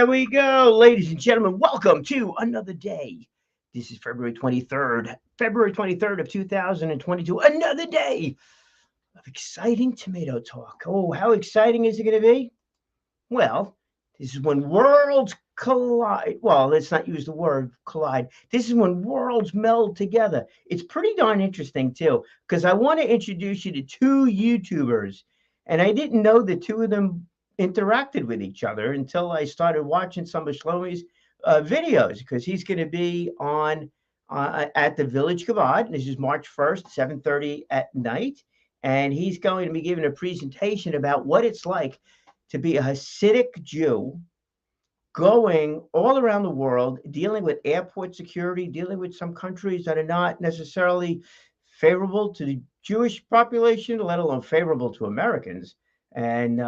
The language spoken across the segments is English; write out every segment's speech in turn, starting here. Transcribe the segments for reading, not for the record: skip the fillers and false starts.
There we go, ladies and gentlemen. Welcome to another day. This is February 23rd of 2022. Another day of exciting tomato talk. Oh, how exciting is it going to be? Well, this is when worlds collide. Well, let's not use the word collide. This is when worlds meld together. It's pretty darn interesting, too, because I want to introduce you to two YouTubers. And I didn't know the two of them interacted with each other until I started watching some of Shloime's videos, because he's going to be on at the Village Chabad. This is March 1st, 7:30 at night. And he's going to be giving a presentation about what it's like to be a Hasidic Jew going all around the world, dealing with airport security, dealing with some countries that are not necessarily favorable to the Jewish population, let alone favorable to Americans. And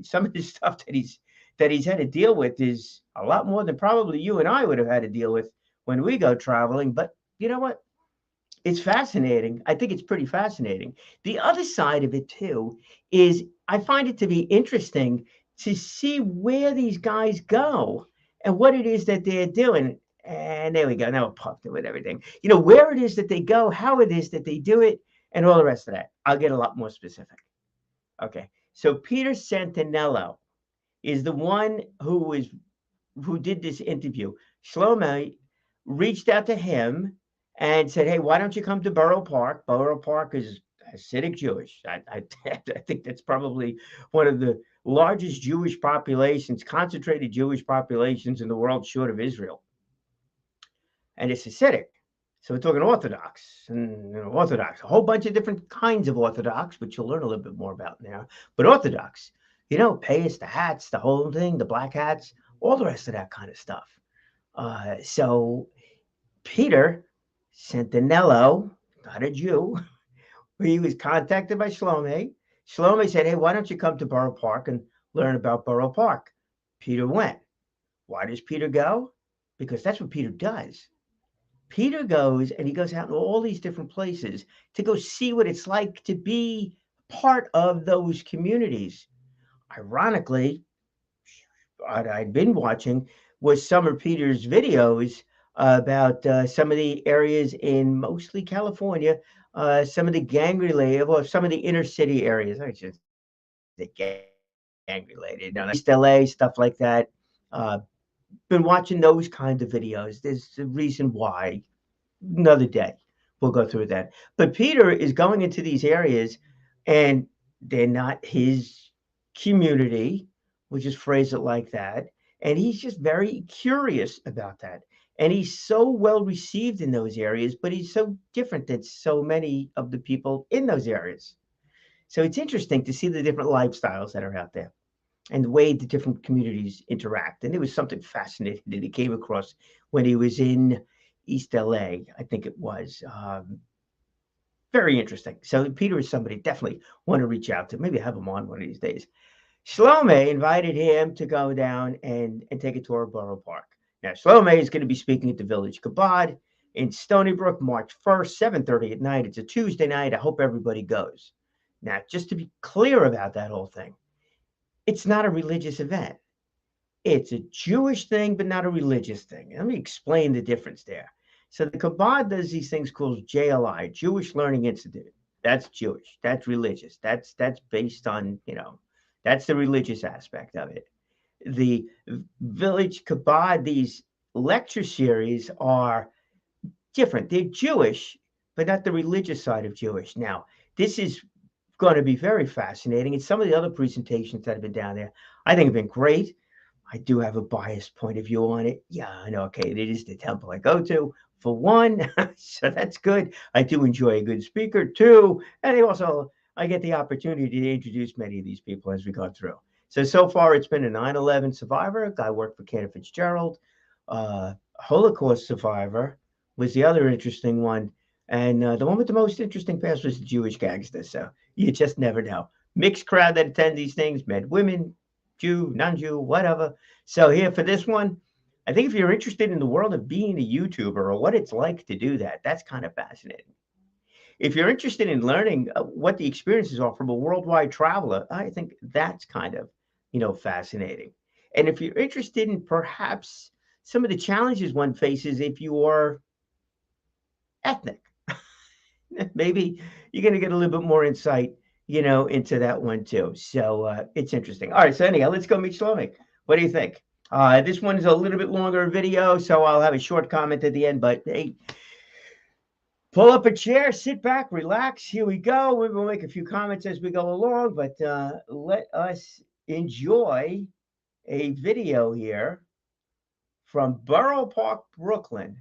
some of the stuff that he's had to deal with is a lot more than probably you and I would have had to deal with when we go traveling. But you know what? It's fascinating. I think it's pretty fascinating. The other side of it, too, is I find it to be interesting to see where these guys go and what it is that they're doing. And there we go. Now we're pumped with everything. Where it is that they go, how it is that they do it, and all the rest of that. I'll get a lot more specific. Okay. So Peter Santinello is the one who did this interview. Shloime reached out to him and said, "Hey, why don't you come to Borough Park?" Borough Park is Hasidic Jewish. I think that's probably one of the largest Jewish populations, concentrated Jewish populations in the world, short of Israel. And it's Hasidic. So we're talking Orthodox and Orthodox, a whole bunch of different kinds of Orthodox, which you'll learn a little bit more about now. But Orthodox, payas, the hats, the whole thing, the black hats, all the rest of that kind of stuff. So Peter Santinello, not a Jew, he was contacted by Shloime. Shloime said, "Hey, why don't you come to Borough Park and learn about Borough Park?" Peter went. Why does Peter go? Because that's what Peter does. Peter goes and he goes out in all these different places to go see what it's like to be part of those communities. Ironically, what I'd been watching was some of Peter's videos about some of the areas in mostly California, some of the gang-related, or some of the inner city areas. I should say gang-related, East LA, stuff like that. Been watching those kinds of videos. There's a reason why. Another day, we'll go through that. But Peter is going into these areas, and they're not his community. We'll just phrase it like that. And he's just very curious about that. And he's so well received in those areas, but he's so different than so many of the people in those areas. So it's interesting to see the different lifestyles that are out there and the way the different communities interact. And there was something fascinating that he came across when he was in East LA, I think it was. Very interesting. So Peter is somebody definitely want to reach out to. Maybe have him on one of these days. Shloime invited him to go down and take a tour of Borough Park. Now, Shloime is going to be speaking at the Village Chabad in Stony Brook, March 1st, 7:30 at night. It's a Tuesday night. I hope everybody goes. Now, just to be clear about that whole thing, it's not a religious event. It's a Jewish thing, but not a religious thing. Let me explain the difference there. So the Chabad does these things called JLI, Jewish Learning Institute. That's Jewish. That's religious. That's based on, that's the religious aspect of it. The Village Chabad, these lecture series are different. They're Jewish, but not the religious side of Jewish. Now, this is going to be very fascinating. And some of the other presentations that have been down there, I think have been great. I do have a biased point of view on it. Yeah, I know. Okay, it is the temple I go to, for one. So that's good. I do enjoy a good speaker, too. And also, I get the opportunity to introduce many of these people as we go through. So far, it's been a 9/11 survivor. A guy worked for Cantor Fitzgerald. Holocaust survivor was the other interesting one. And the one with the most interesting past was the Jewish gangster. So you just never know. Mixed crowd that attend these things, men, women, Jew, non-Jew, whatever. So here for this one, I think if you're interested in the world of being a YouTuber or what it's like to do that, that's kind of fascinating. If you're interested in learning what the experiences are from a worldwide traveler, I think that's kind of, fascinating. And if you're interested in perhaps some of the challenges one faces if you are ethnic, maybe you're going to get a little bit more insight, into that one too. So it's interesting. All right. So anyhow, let's go meet Shloime. What do you think? This one is a little bit longer video, so I'll have a short comment at the end. But hey, pull up a chair, sit back, relax. Here we go. We'll make a few comments as we go along, but let us enjoy a video here from Borough Park, Brooklyn.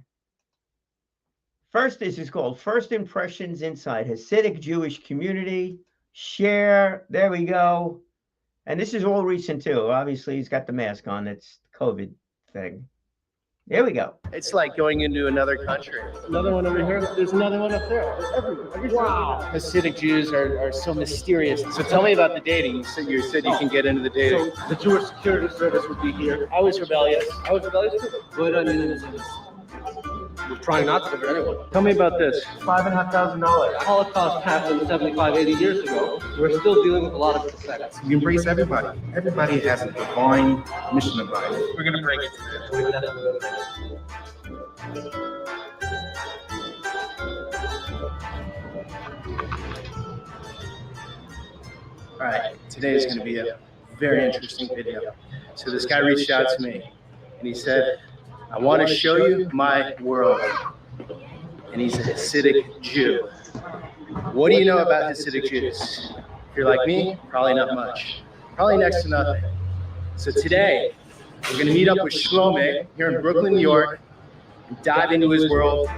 First, this is called First Impressions Inside Hasidic Jewish Community. Share. There we go. And this is all recent too. Obviously, he's got the mask on. It's the COVID thing. There we go. It's like going into another country. Another one over here. There's another one up there. Wow. Hasidic Jews are so mysterious. So tell me about the dating. You said you can get into the dating. So the Jewish Security Service would be here. I was rebellious. I was rebellious too. But I mean, we're trying not to hurt anyone. Tell me about this. $5,500. Holocaust happened 75, 80 years ago. We're still dealing with a lot of effects. We embrace everybody. Everybody has a divine mission of life. We're going to break it today. All right, today is going to be a very interesting video. So this guy reached out to me and he said, I want to show you my world. And he's a Hasidic Jew. What do you know about Hasidic Jews? If you're like me, probably not much. Probably next to nothing. So today, we're going to meet up with Shloime here in Brooklyn, New York, and dive into his world.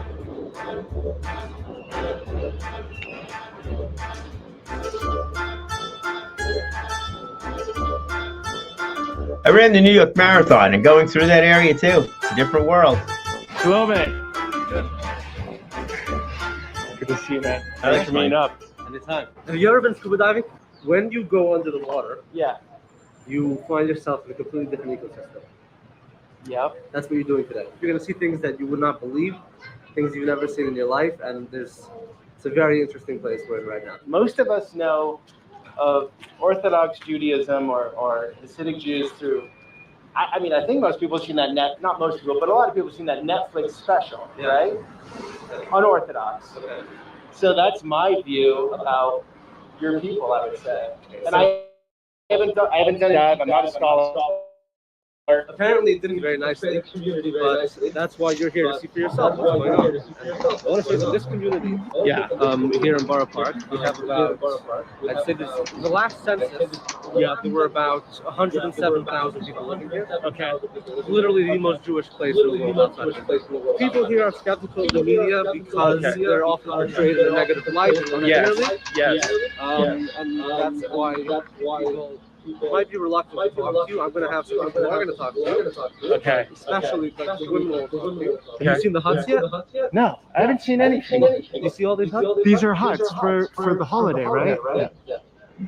I ran the New York Marathon, and going through that area too. It's a different world. Shloime. Good to see you, man. Thanks for meeting up. Anytime. Have you ever been scuba diving? When you go under the water, Yeah. you find yourself in a completely different ecosystem. Yep. That's what you're doing today. You're going to see things that you would not believe, things you've never seen in your life, and it's a very interesting place we're in right now. Most of us know of Orthodox Judaism or Hasidic Jews through, I mean, I think most people have seen that not most people, but a lot of people have seen that Netflix special, right? Unorthodox. Okay. So that's my view about your people, I would say. And I haven't done that. I'm not a scholar. Apparently it didn't very nicely, but that's why you're here to see for yourself what's going on. I want to say that this community, here in Borough Park, we have about, I'd say this, the last census, there were about 107,000 people living here. Okay. Literally the most Jewish place in the world outside of it. People here are skeptical of the media because they're often portrayed in a negative light. Yes. And that's why you might be reluctant to talk to you. I'm going to have some people who are going to talk to you. Okay. Especially like the women will talk to you. Have you seen the huts yet? No, I haven't seen anything. You see all these huts? These are huts for the holiday, right? Yeah.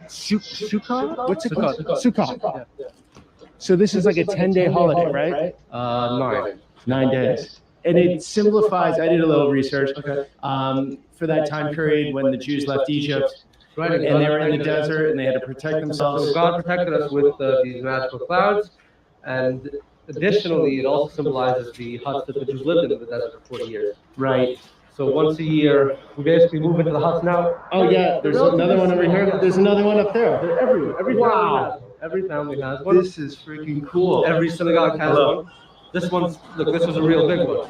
Sukkot? What's it called? Sukkot. Sukkot. So this is like a 10-day holiday, right? 9. 9 days. And it simplifies, I did a little research, for that time period when the Jews left Egypt, Right. and they were in the desert and they had to protect themselves. So God protected us with these magical clouds, and additionally, it also symbolizes the huts that the Jews lived in the desert for 40 years. Right. So once a year, we basically move into the huts now. Oh yeah, there's another one over here. There's another one up there. They're everywhere. Every family has one. This is freaking cool. Every synagogue has one. This one's, look, this was a real big one.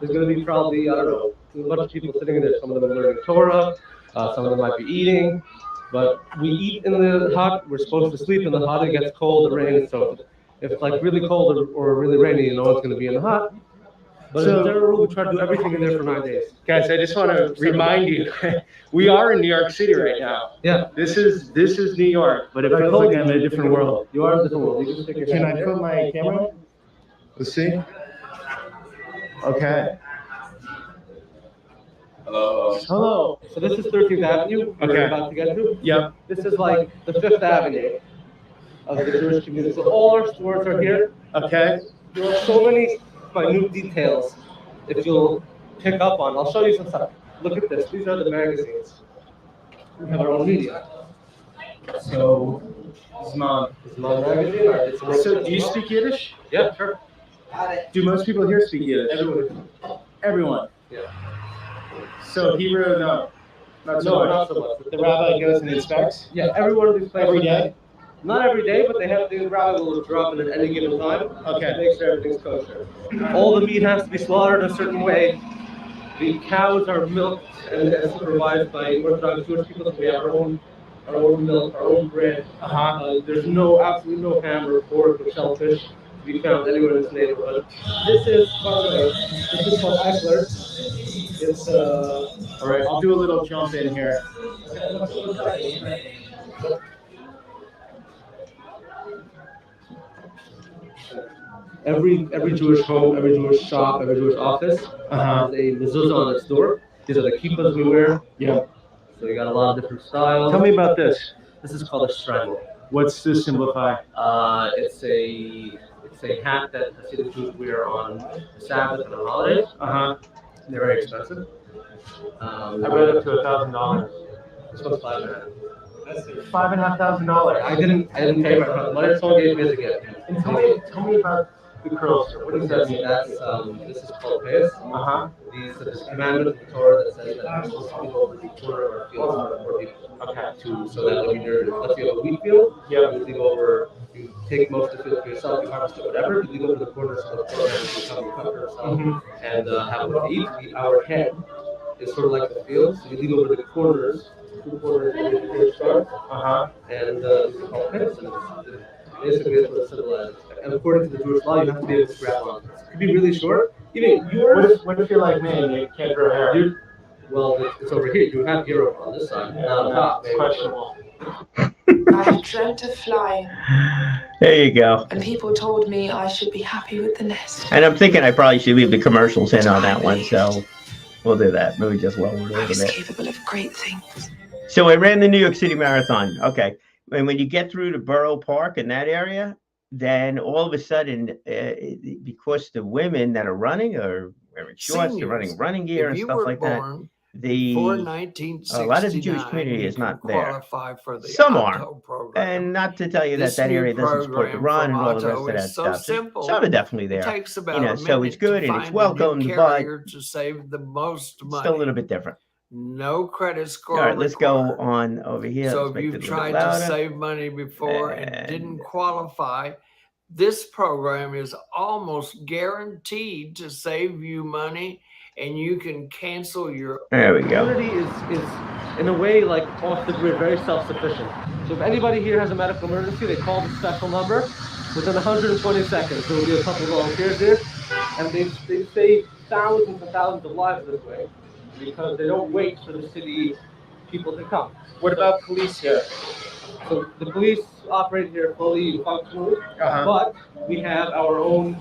There's going to be probably, I don't know, a bunch of people sitting in there. Some of them are learning Torah. Some of them might be eating, but we eat in the hut. We're supposed to sleep in the hut. It gets cold, it rains. So if it's like really cold or really rainy, no one's going to be in the hut. But as a general rule, we try to do everything in there for 9 days. Guys, I just want to remind you, we are in New York City right now. Yeah. This is New York, but it feels like I'm in a different world. You are in a different world. You just take your Can hand I here. put my camera? Let's see. Okay. Hello. So this is 13th Avenue. We're about to get to. Yep. This is like the 5th Avenue of the Jewish community. So all our stores are here. Okay. There are so many minute details if you'll pick up on. I'll show you some stuff. Look at this. These are the magazines. We have our own media. So Zman. Zman magazine. Or it's So, do you speak Yiddish? Yeah, sure. Do most people here speak Yiddish? Everyone. Yeah. So Hebrew, no, not so No, much. not so much. The rabbi goes and inspects Yeah, every one of these places. every day. Not every day, but they have the rabbi will drop it at any given time. Okay. To make sure everything's kosher. All the meat has to be slaughtered a certain way. The cows are milked and supervised by Orthodox Jewish people, so we have our own milk, our own bread. There's absolutely no ham or pork or shellfish to be found anywhere in this neighborhood. This is, by the way, this is called Eckler. It's All right, I'll do a little jump in here. Every Jewish home, every Jewish shop, every Jewish office has a mezuzah on its door. These are the kippas we wear. Yeah. So you got a lot of different styles. Tell me about this. This is called a strangle. What's this symbolize? It's a hat that Hasidic Jews wear on the Sabbath and on holidays. They're very expensive. I read up to $1,000. This one's $5,500. $5,500. I didn't pay for it. Money someone gave me as a gift. And tell me about the curls. What is that? This is called payas. There's a commandment of the Torah that says that you're supposed to leave over the corner or field for people. So that when let's say you have a wheat field, you leave over, you take most of the field for yourself, you harvest it, whatever, you leave over the corners so the poor man can come and cut for herself and have what to eat. Our head is sort of like the field, so you leave over the corners, 2 corners of the start, and it's called payas. Basically, that's what it symbolizes. And according to the Jewish law, you have to be able to grab on. It could be really short. Even yours. What if you're like me and you can't grow hair? Well, it's over here. You have hair over on this side, not on top. Questionable. I had dreamt of flying, There you go. and people told me I should be happy with the nest. And I'm thinking I probably should leave the commercials in on that one, so we'll do that. Maybe just lower it a I little was bit. capable of great things. So I ran the New York City Marathon. Okay. And when you get through the Borough Park in that area, then all of a sudden, because the women that are running are wearing shorts, they're running running gear and stuff like that. Before A 1969, lot of the Jewish community is not there. qualify for the Some are. Otto program. And not to tell you This that new area doesn't support the program run and from all the rest Otto of that is so stuff. simple. Some are definitely It there. takes about know, a so it's minute good to and it's find welcome, a new but carrier to save the most money. Still a little bit different. No credit score. All right, let's go required. on over here. So Let's if make it a you've little bit tried to louder. save money before and And- didn't qualify, this program is almost guaranteed to save you money, and you can cancel your. There we go. Community is in a way like off the grid, very self-sufficient. So if anybody here has a medical emergency, they call the special number. Within 120 seconds, there will be a couple of volunteers here, and they save thousands and thousands of lives this way because they don't wait for the city people to come. What about police here? So the police operate here fully functionally, but we have our own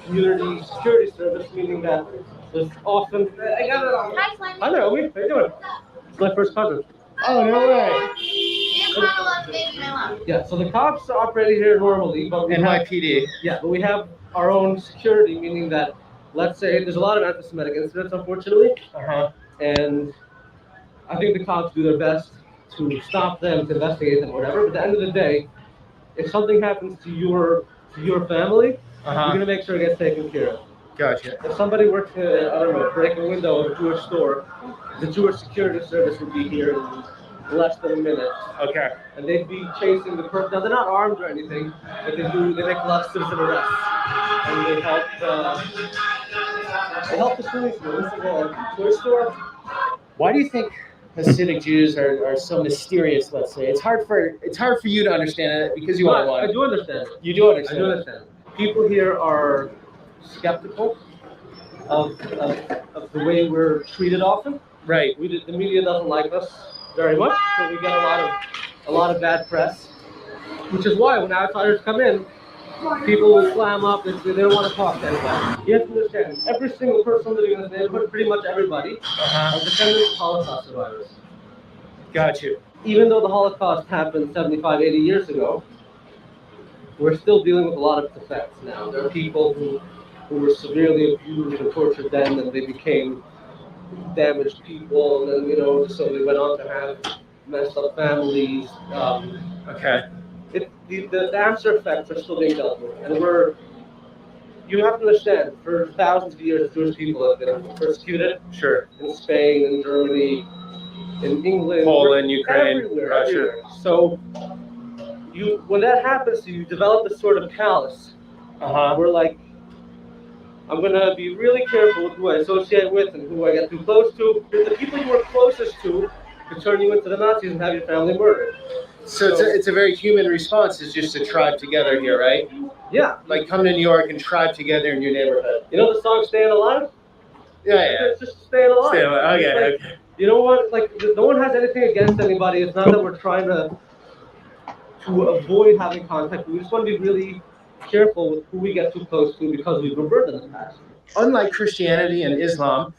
community security service, meaning that there's often. I got it on. Hi, Shloime. Hi, Naomi. How you doing? It's my first cousin. Oh, no way. You kind of love baby my mom. Yeah, so the cops are operating here normally, but we have, NYPD. yeah, but we have our own security, meaning that, let's say, there's a lot of anti-Semitic incidents, unfortunately, and I think the cops do their best to stop them, to investigate them, whatever. But at the end of the day, if something happens to your family, you're gonna make sure it gets taken care of. Gotcha. If somebody were to, I don't know, break a window of a Jewish store, the Jewish security service would be here in less than a minute. Okay. And they'd be chasing the person. Now, they're not armed or anything, but they make a lot of citizen arrests. And they help the police. This is a toy store. Why do you think Hasidic Jews are so mysterious? Let's say it's hard for you to understand it because you are I one. do understand. You do I understand. do understand. People here are skeptical of the way we're treated often. Right. The media doesn't like us very much, so we get a lot of bad press. Which is why when outsiders come in, people will slam up. They don't want to talk to anybody. You have to understand, every single person living in this neighborhood, pretty much everybody, are descendants of Holocaust survivors. Got you. Even though the Holocaust happened 75, 80 years ago, we're still dealing with a lot of its effects now. There are people who were severely abused and tortured then, and they became damaged people, and then, so they went on to have messed up families. Okay. the after effects are still being dealt with, and you have to understand, for thousands of years, Jewish people have been persecuted. Sure. In Spain, in Germany, in England, Poland, Ukraine, everywhere, Russia. everywhere. So when that happens to you, you develop this sort of callous. We're like, I'm gonna be really careful with who I associate with and who I get too close to. The people you are closest to could turn you into the Nazis and have your family murdered. So it's a very human response, is just to tribe together here, right? Yeah. Like come to New York and tribe together in your neighborhood. You know the song "Staying Alive"? Yeah. It's just staying alive. Stay alive. Okay, Like, okay. You know what? Like, no one has anything against anybody. It's not that we're trying to avoid having contact. We just want to be really careful with who we get too close to because we've been burned in the past. Unlike Christianity and Islam,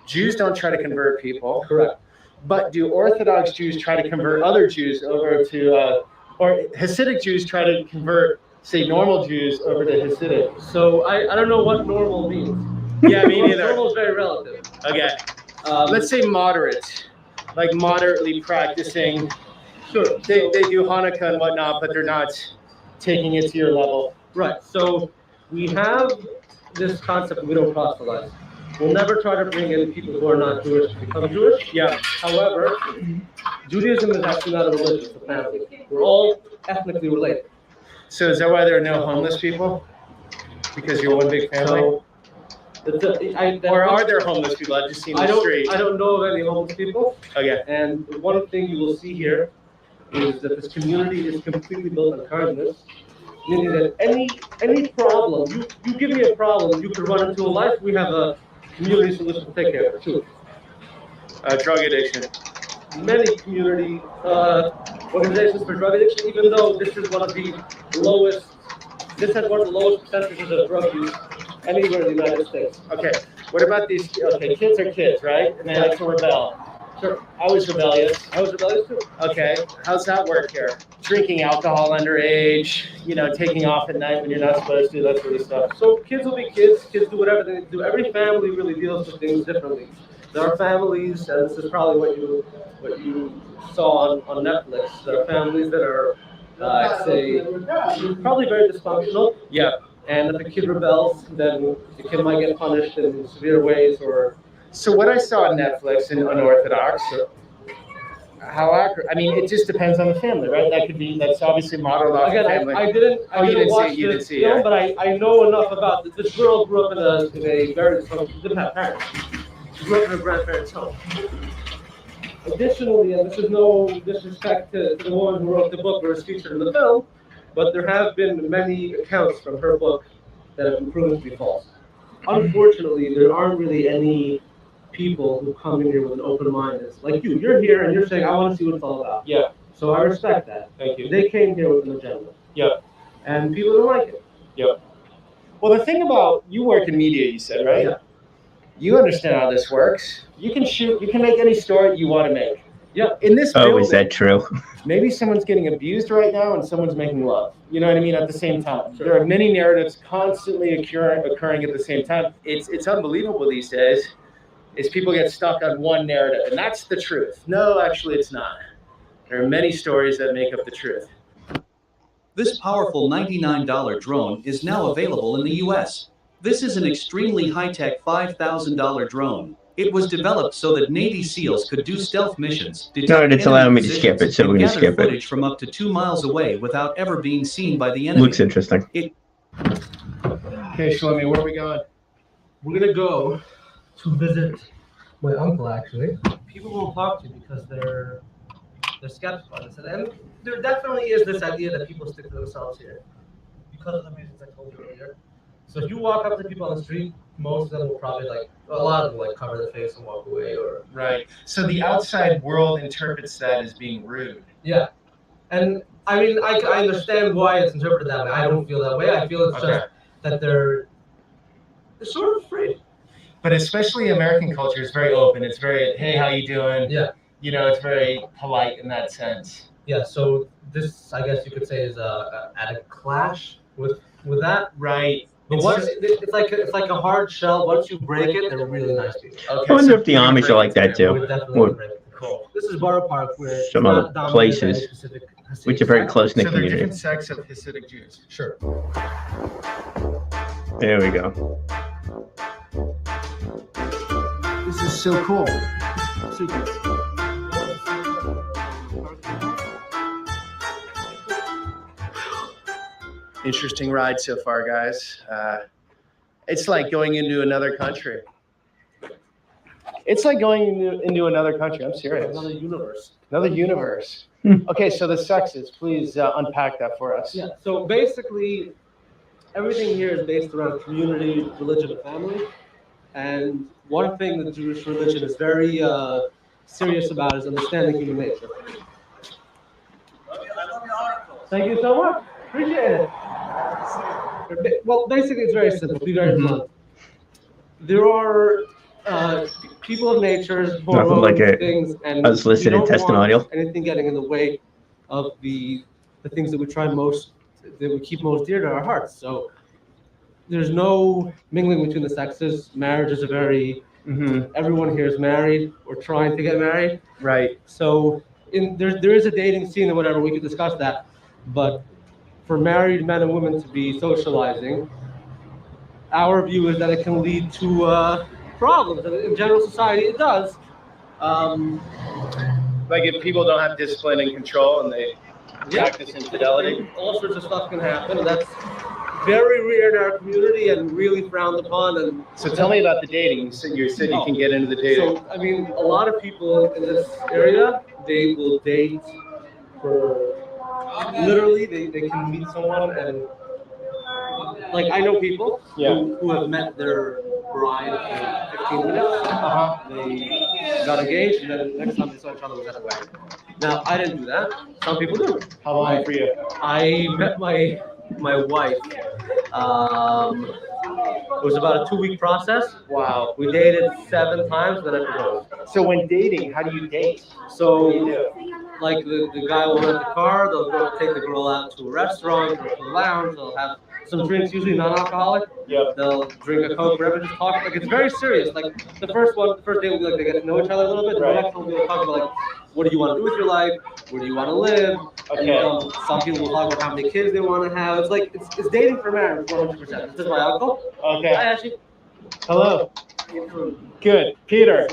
Jews don't try to convert people. Correct. But do Orthodox Jews try to convert other Jews over to, or Hasidic Jews try to convert, say, normal Jews over to Hasidic? So I don't know what normal means. Yeah, me neither. Normal is very relative. Okay. Let's say moderate, like moderately practicing. Sure. They do Hanukkah and whatnot, but they're not taking it to your level. Right. So we have this concept we don't proselytize. We'll never try to bring in people who are not Jewish to become Jewish. Yeah. However, Judaism is actually not a religion, it's a family. We're all ethnically related. So is that why there are no homeless people? Because you're one big family? So, or are there homeless people? I've just seen the street. I don't know of any homeless people. Okay. And one thing you will see here is that this community is completely built on kindness. Meaning that any problem, you give me a problem, you could run into a life, we have a community solution to take care of it too. Drug addiction. Many community organizations for drug addiction, even though this is one of the lowest, this has one of the lowest percentages of drug use anywhere in the United States. Okay, what about these, okay, kids are kids, right? And they like to rebel. Sure. I was rebellious. I was rebellious too. Okay, how's that work here? Drinking alcohol underage, taking off at night when you're not supposed to, that sort of stuff. So kids will be kids do whatever they do. Every family really deals with things differently. There are families, and this is probably what you saw on Netflix, there are families that are, I'd say, probably very dysfunctional. Yeah. And if a kid rebels, then the kid might get punished in severe ways or... So what I saw on Netflix in Unorthodox, how accurate, I mean, it just depends on the family, right? That's obviously modeled off the family. I didn't watch this film, but I know enough about this. This girl grew up in a very dysfunctional, didn't have parents. She grew up in her grandparents' home. Additionally, and this is no disrespect to the woman who wrote the book or is featured in the film, but there have been many accounts from her book that have been proven to be false. Unfortunately, there aren't really any people who come in here with an open mind. It's like you're here and you're saying, I want to see what it's all about. Yeah. So I respect that. Thank you. They came here with an agenda. Yep. And people don't like it. Yep. Well, the thing about, you work in media, you said, right? Yeah. You understand how this works. You can shoot, you can make any story you want to make. Yeah. In this building, is that true? maybe someone's getting abused right now and someone's making love. You know what I mean? At the same time. There are many narratives constantly occurring at the same time. It's unbelievable these days. Is people get stuck on one narrative, and that's the truth. No, actually it's not. There are many stories that make up the truth. This powerful $99 drone is now available in the US. This is an extremely high-tech $5,000 drone. It was developed so that Navy SEALs could do stealth missions, detect it's allowing me to skip it, so we're going to skip it. footage from up to 2 miles away without ever being seen by the enemy. Looks interesting. Okay, Shloime, where are we going? We're going to go to visit my uncle, actually. People won't talk to you because they're skeptical on this. And there definitely is this idea that people stick to themselves here because of the reasons I told you earlier. So if you walk up to people on the street, most of them will probably a lot of them will cover their face and walk away or... Right. So the outside world interprets that as being rude. Yeah. And I mean, I understand why it's interpreted that way. I don't feel that way. I feel it's just that they're sort of afraid. But especially American culture is very open. It's very, hey, how you doing? Yeah. It's very polite in that sense. Yeah, so this, I guess you could say, is at a clash with that. Right. But it's like a hard shell. Once you break it, they're really nice people. I wonder if the Amish are like that too. Definitely break it. Cool. This is Borough Park, where Some other places. Specific which are very close knit So there are community. different sects of Hasidic Jews. Sure. There we go. This is so cool. Super. Interesting ride so far, guys. It's like going into another country. It's like going into another country. I'm serious. Another universe. Another universe. Okay, so the sexes, please unpack that for us. Yeah. So basically, everything here is based around community, religion, and family. And one thing that Jewish religion is very serious about is understanding human nature. Thank you so much. Appreciate it. Well, basically, it's very simple. Be very blunt. There are people of nature, Nothing like a things, and unsolicited we don't testimonial. want anything getting in the way of the things that we try most, that we keep most dear to our hearts. So there's no mingling between the sexes. Marriage is a very everyone here is married or trying to get married. Right. So there is a dating scene and whatever, we could discuss that. But for married men and women to be socializing, our view is that it can lead to problems. And in general society, it does. Like if people don't have discipline and control and they practice infidelity. All sorts of stuff can happen, and that's very rare in our community and really frowned upon. And So tell me about the dating. You said you can get into the dating. so, I mean, a lot of people in this area, they will date for literally, they can meet someone and, like, I know people who have met their bride in 15 minutes. They got engaged, and then the next time they saw each other was at the wedding. Now, I didn't do that. Some people do. How long for you? I met my wife. It was about a 2-week process. Wow. We dated 7 times, then I proposed. So when dating, how do you date? So, like the guy will rent the car, they'll go take the girl out to a restaurant or to a lounge, they'll have some drinks, usually non-alcoholic. Yep. They'll drink a Coke, whatever, just talk. Like, it's very serious. Like, the first day will be like they get to know each other a little bit. The next one will be talk about, like, what do you want to do with your life? Where do you want to live? Okay. And, some people will talk about how many kids they want to have. It's like, it's dating for marriage, 100%. This is my uncle. Okay. Hi, Ashley. Hello. Good. Peter.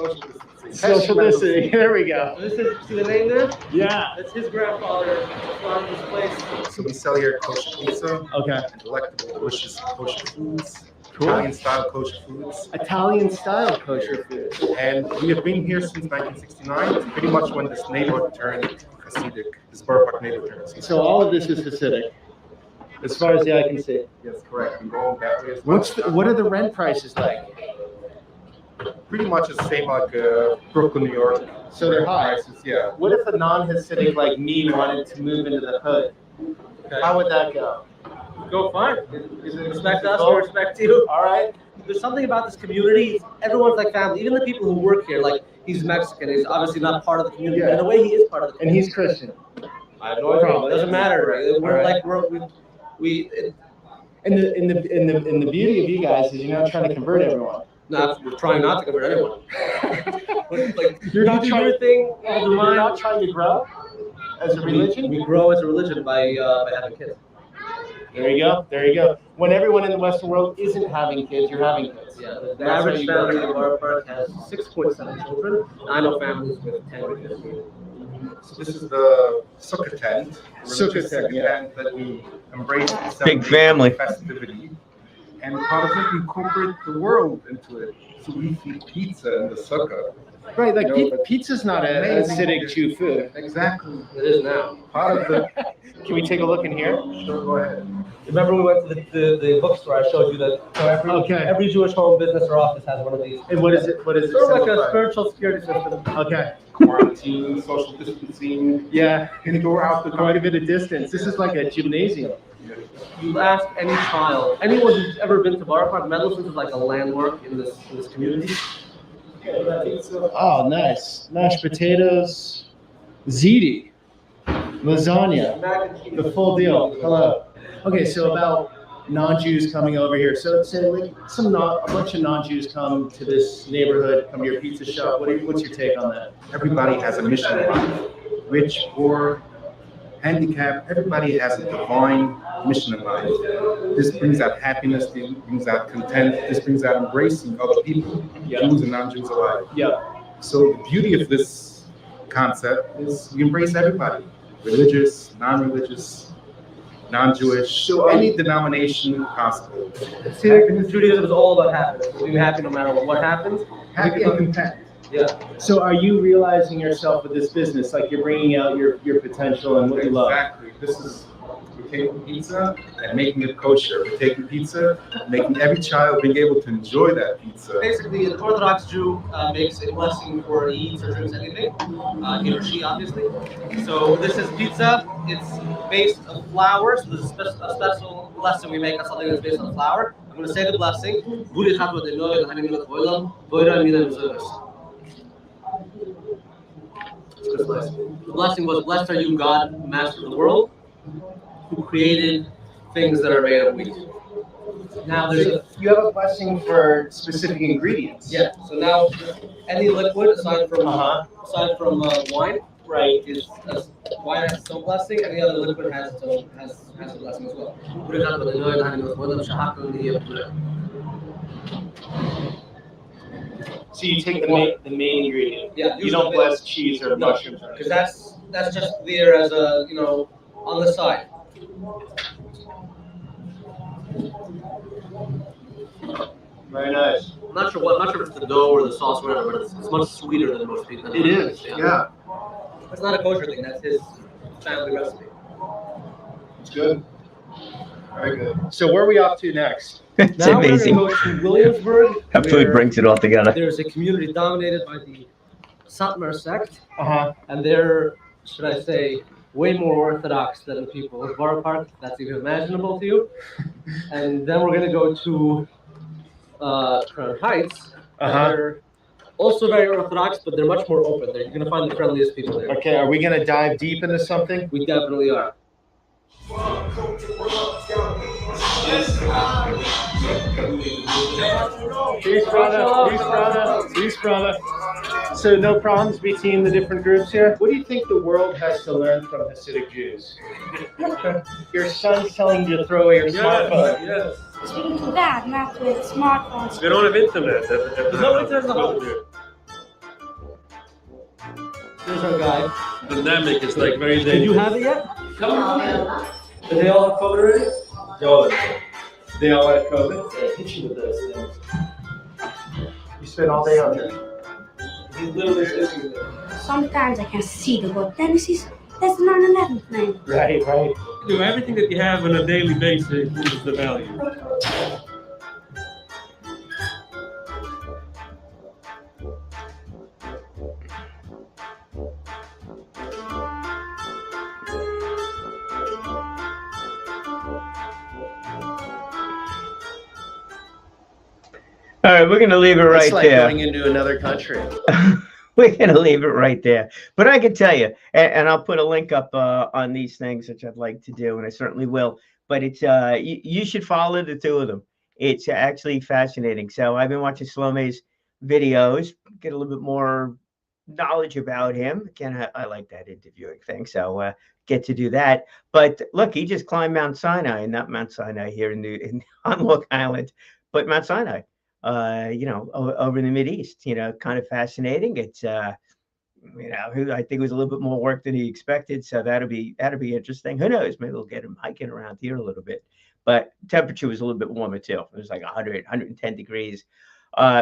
Social distancing. There we go. This is, see the name there? Yeah. That's his grandfather started this place. So we sell here kosher pizza, Okay. delectable, delicious kosher foods, Cool. Italian-style kosher foods. Italian style kosher food. And we have been here since 1969. It's pretty much when this neighborhood turned Hasidic, this Borough Park neighborhood turned Hasidic. So all of this is Hasidic, as far as the eye can see. Yes, correct. We're going that way as well. What are the rent prices like? Pretty much the same like Brooklyn, New York. So they're high. Prices, yeah. What if a non-Hasidic like me wanted to move into the hood? How would that go? Go fine. You respect us, we respect you. All right. There's something about this community. Everyone's like family. Even the people who work here, like, he's Mexican. He's obviously not part of the community, but in a way, he is part of the And community. he's Christian. I have no idea. It doesn't matter. We're Right. like we. And the beauty of you guys is you're not trying to convert everyone. We're trying not to convert anyone. But, like, You're not you do trying- your thing. I'll do You're mine. not trying to grow as a religion. We grow as a religion by having kids. There you go. There you go. When everyone in the Western world isn't having kids, you're having kids. Yeah, the That's how average you family grow. in Borough Park has 6.7 children. I know families with 10 or 15. So this is the sukkah tent, Sukkah religious tent, yeah. tent that we embrace. to Big celebrate family. Festivity. And part of it, we incorporate the world into it. So we feed pizza in the sukkah. Right, like You know, pizza's not a amazing. Hasidic Jew food. Exactly. It is now. Part of the. Can we take a look in here? Sure, go ahead. Remember we went to the bookstore, I showed you that every Jewish home, business, or office has one of these. And what is it? What is it? Sort of like a symbolize? spiritual security system. Okay. Quarantine, social distancing, Yeah. indoor, outdoor. Quite a bit of distance. This is like a gymnasium. You ask any child, anyone who's ever been to Borough Park, Mendelssohn's is like a landmark in this community. Oh, nice. Mashed potatoes, ziti, lasagna, the full deal. Hello. Okay, so about non-Jews coming over here. So say like a bunch of non-Jews come to this neighborhood, come to your pizza shop. What's your take on that? Everybody has a mission in life, rich, poor, handicapped. Everybody has a divine mission in life. This brings out happiness, this brings out content, this brings out embracing other people, Jews and non-Jews alike. So the beauty of this concept is we embrace everybody, religious, non-religious, non-Jewish, so any denomination possible. Judaism is all about happiness. Being happy no matter what happens. Happy and content. Yeah. So are you realizing yourself with this business, like you're bringing out your potential and what you love? Exactly. This is, we're taking pizza and making it kosher. We're taking pizza, making every child being able to enjoy that pizza. Basically, an Orthodox Jew makes a blessing before he eats or drinks anything, he or she, obviously. So this is pizza. It's based on flour. So this is a special blessing we make on something that's based on flour. I'm going to say the blessing. The blessing was, blessed are you, God, master of the world, who created things that are made of wheat. Now You have a blessing for specific ingredients. Yeah. So now any liquid aside from wine, Right. is wine has its own blessing. Any other liquid has its own has a blessing as well. So you take the main ingredient. Yeah. You don't bless cheese or No, mushrooms. because that's just there as a on the side. Very nice. I'm not sure if it's the dough or the sauce or whatever, but it's much sweeter than most people. It is, yeah. It's not a kosher thing. That's his family recipe. It's good. Very good. So where are we off to next? It's Now amazing. we're going to go to Williamsburg. How food where brings it all together. There's a community dominated by the Satmar sect, Uh-huh. and they're, should I say, way more orthodox than the people of Borough Park. That's even imaginable to you. And then we're going to go to Crown Heights. And Uh-huh. they're also very orthodox, but they're much more open. You're going to find the friendliest people there. Okay, are we gonna dive deep into something? We definitely are. Peace, brother. Peace, brother. Peace, brother. So no problems between the different groups here? What do you think the world has to learn from Hasidic Jews? Your son's telling you to throw away your smartphone. Yes. Speaking to that, not with smartphones. We don't have internet. There's no internet in the house. There's our guy. Pandemic is like very Did you dangerous. have it yet? Did they all have COVID already? They all had COVID. Hit you with those things. You spent all day on there. He's literally sitting with it. Sometimes I can see the word Tennessee. That's 9/11 thing. Right, right. Do everything that you have on a daily basis is the value. All right, we're going to leave it right It's like there. going into another country. We're going to leave it right there. But I can tell you, and I'll put a link up on these things, which I'd like to do, and I certainly will. But it's you should follow the two of them. It's actually fascinating. So I've been watching Shloime's videos, get a little bit more knowledge about him. Again, I like that interviewing thing, so get to do that. But look, he just climbed Mount Sinai, and not Mount Sinai here on Long Island, but Mount Sinai. Over in the Mideast, kind of fascinating. It's, I think it was a little bit more work than he expected. So that'll be interesting. Who knows? Maybe we'll get him hiking around here a little bit, but temperature was a little bit warmer too. It was like 100, 110 degrees.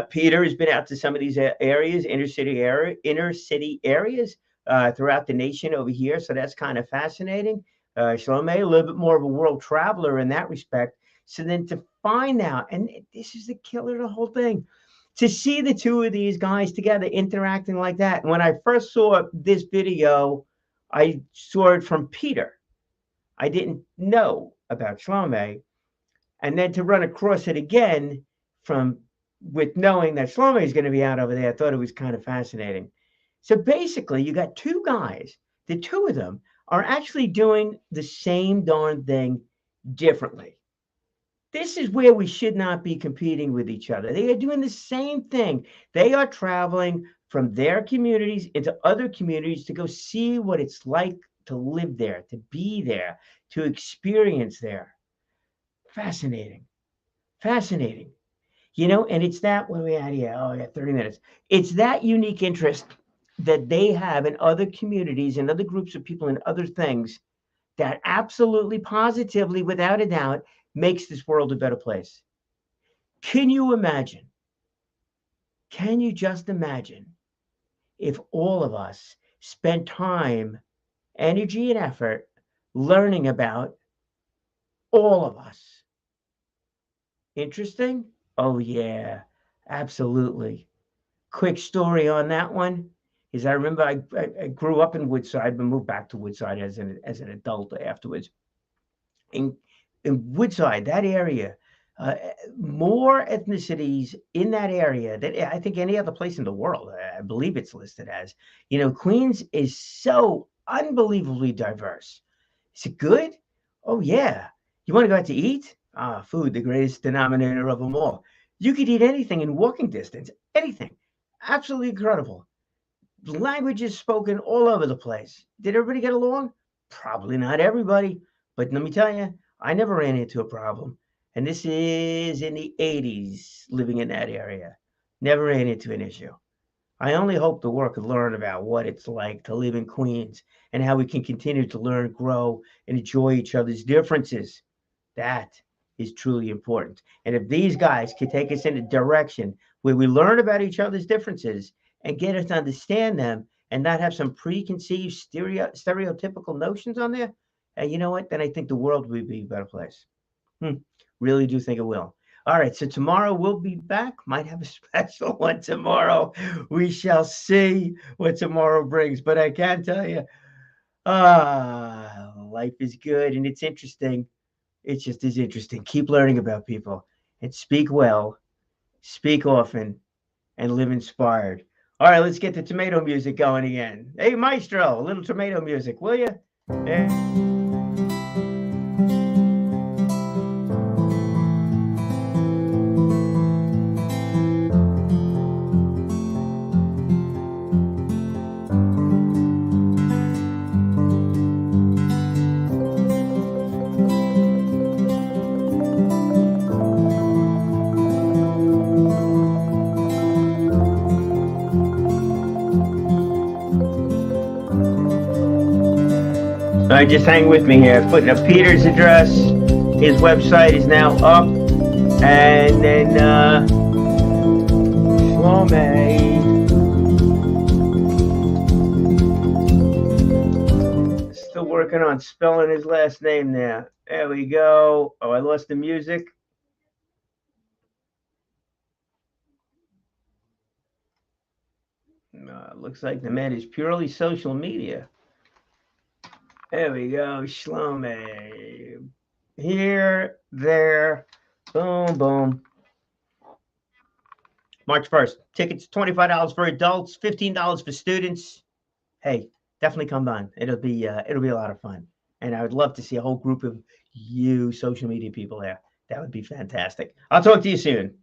Peter has been out to some of these areas, inner city areas throughout the nation over here. So that's kind of fascinating. Shloime, a little bit more of a world traveler in that respect. So then to find out, and this is the killer of the whole thing, to see the two of these guys together interacting like that. And when I first saw this video, I saw it from Peter. I didn't know about Shloime. And then to run across it again with knowing that Shloime is going to be out over there, I thought it was kind of fascinating. So basically, you got two guys. The two of them are actually doing the same darn thing differently. This is where we should not be competing with each other. They are doing the same thing. They are traveling from their communities into other communities to go see what it's like to live there, to be there, to experience there. Fascinating. Fascinating. And it's that, what are we at here? Oh, I got 30 minutes. It's that unique interest that they have in other communities and other groups of people and other things that absolutely, positively, without a doubt, makes this world a better place. Can you imagine? Can you just imagine if all of us spent time, energy, and effort learning about all of us? Interesting? Oh, yeah, absolutely. Quick story on that one is I remember I grew up in Woodside, but moved back to Woodside as an adult afterwards. In Woodside, that area, more ethnicities in that area than I think any other place in the world. I believe it's listed as. Queens is so unbelievably diverse. Is it good? Oh, yeah. You want to go out to eat? Food, the greatest denominator of them all. You could eat anything in walking distance, anything. Absolutely incredible. Languages spoken all over the place. Did everybody get along? Probably not everybody, but let me tell you, I never ran into a problem. And this is in the 80s, living in that area. Never ran into an issue. I only hope the world could learn about what it's like to live in Queens and how we can continue to learn, grow, and enjoy each other's differences. That is truly important. And if these guys could take us in a direction where we learn about each other's differences and get us to understand them and not have some preconceived stereotypical notions on there, you know what? Then I think the world would be a better place. Really do think it will. All right, so tomorrow we'll be back. Might have a special one tomorrow. We shall see what tomorrow brings. But I can tell you, life is good and it's interesting. It just is interesting. Keep learning about people and speak well, speak often, and live inspired. All right, let's get the tomato music going again. Hey, Maestro, a little tomato music, will you? All right, just hang with me here. Putting up Peter's address. His website is now up. And then Shloime. Still working on spelling his last name there. There we go. Oh, I lost the music. Looks like the man is purely social media. There we go, Shloime. Here, there, boom, boom. March 1st. Tickets $25 for adults, $15 for students. Hey, definitely come on. It'll be a lot of fun. And I would love to see a whole group of you social media people there. That would be fantastic. I'll talk to you soon.